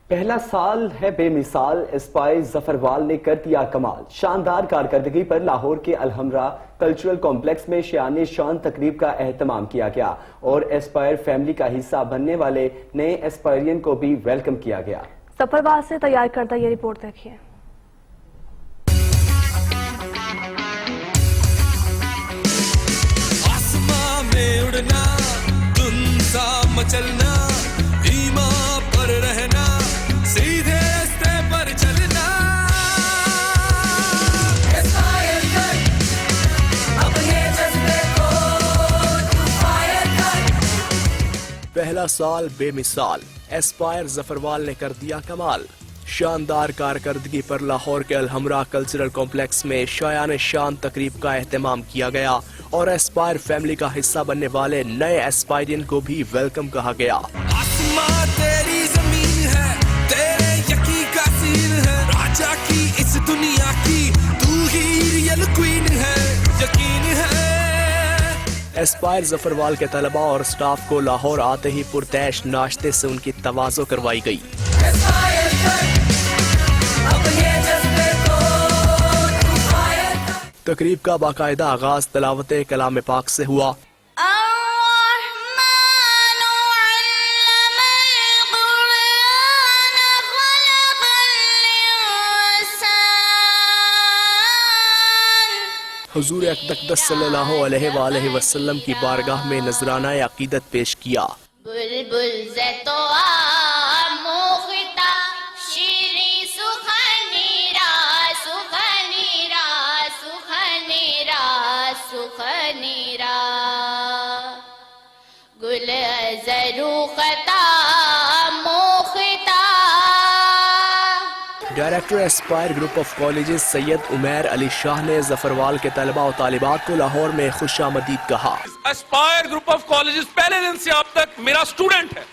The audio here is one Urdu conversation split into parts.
پہلا سال ہے بے مثال، اسپائر ظفروال نے کر دیا کمال۔ شاندار کارکردگی پر لاہور کے الحمراء کلچرل کمپلیکس میں شایان شان تقریب کا اہتمام کیا گیا اور اسپائر فیملی کا حصہ بننے والے نئے اسپائرین کو بھی ویلکم کیا گیا۔ ظفروال سے تیار کردہ یہ رپورٹ دیکھیے۔ آسمان میں اڑنا، دھن سا مچلنا، ایمان پر رہنا، سیدھے راستے پر چلنا۔ اسپائر کر اپنے جذبے کو تو فائر کر۔ پہلا سال بے مثال، اسپائر ظفروال نے کر دیا کمال۔ شاندار کارکردگی پر لاہور کے الحمراء کلچرل کمپلیکس میں شایان شان تقریب کا اہتمام کیا گیا اور اسپائر فیملی کا حصہ بننے والے نئے اسپائرین کو بھی ویلکم کہا گیا۔ آسمان تیری زمین ہے، تیرے یقین کا سین ہے، راجا کی اس دنیا کی تو ہی ریئل کوئین ہے، یقین ہے۔ اسپائر ظفروال کے طلباء اور سٹاف کو لاہور آتے ہی پرتعیش ناشتے سے ان کی تواضع کروائی گئی۔ تقریب کا باقاعدہ آغاز تلاوت کلام پاک سے ہوا۔ حضور اقدس صلی اللہ علیہ وآلہ وسلم کی بارگاہ میں نذرانہ عقیدت پیش کیا۔ بلبل زیتو موختا شیری سخنیرا سخنیرا سخنیرا سخنیرا گل زروختا موختا۔ Director Aspire group of colleges Syed Umair Ali Shah نے ظفروال کے طلباء و طالبات کو لاہور میں خوش آمدید کہا۔ اسپائر گروپ آف کالجز پہلے دن سے اب تک میرا سٹوڈنٹ ہے،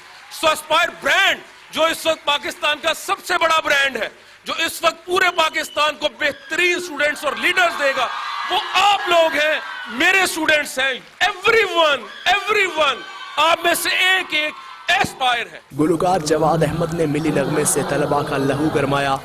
سو اسپائر برانڈ جو اس وقت پاکستان کا سب سے بڑا برانڈ ہے، جو اس وقت پورے پاکستان کو بہترین سٹوڈنٹس اور لیڈرز دے گا، وہ آپ لوگ ہیں، میرے سٹوڈنٹس ہیں۔ ایوری ون آپ میں سے ایک ایک اسپائر ہے۔ گلوکار جواد احمد نے ملی نغمے سے طلباء کا لہو گرمایا۔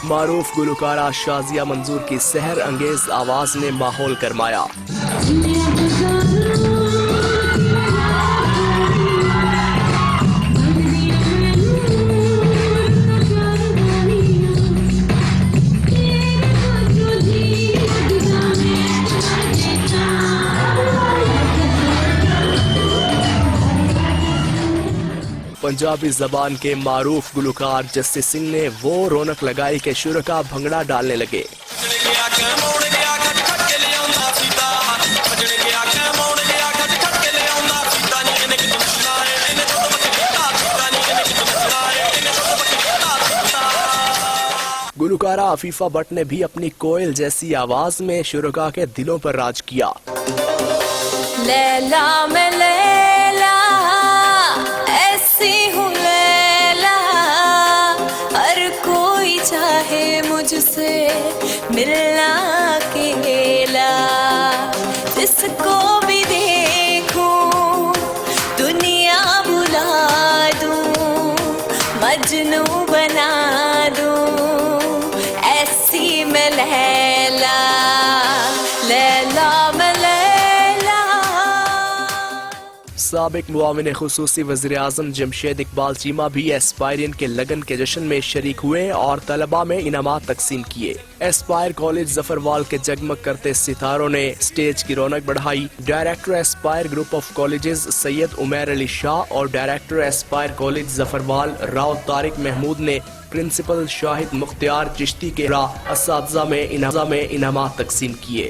معروف گلوکارہ شازیہ منظور کی سحر انگیز آواز نے ماحول گرمایا۔ پنجابی زبان کے معروف گلوکار جسٹس سنگھ نے وہ رونق لگائی کہ شرکا بھنگڑا ڈالنے لگے۔ گلوکارہ عفیفہ بٹ نے بھی اپنی کوئل جیسی آواز میں شرکا کے دلوں پر راج کیا۔ لیلا میں لیلا ایسی ہوں لیلا، ہر کوئی چاہے مجھ سے ملنا اکیلا، جس کو بھی دیکھوں دنیا بلا دوں، مجنوں بنا دوں، ایسی میں لیلا لیلا میں لیلا۔ سابق معاون خصوصی وزیر اعظم جمشید اقبال چیمہ بھی اسپائرین کے لگن کے جشن میں شریک ہوئے اور طلباء میں انعامات تقسیم کیے۔ اسپائر کالج ظفروال کے جگمگ کرتے ستاروں نے سٹیج کی رونق بڑھائی۔ Director Aspire group of colleges Syed Umair Ali Shah اور director Aspire college Zafarwal Rao Tariq Mahmood نے پرنسپل شاہد مختار چشتی کے اساتذہ میں انعامات تقسیم کیے۔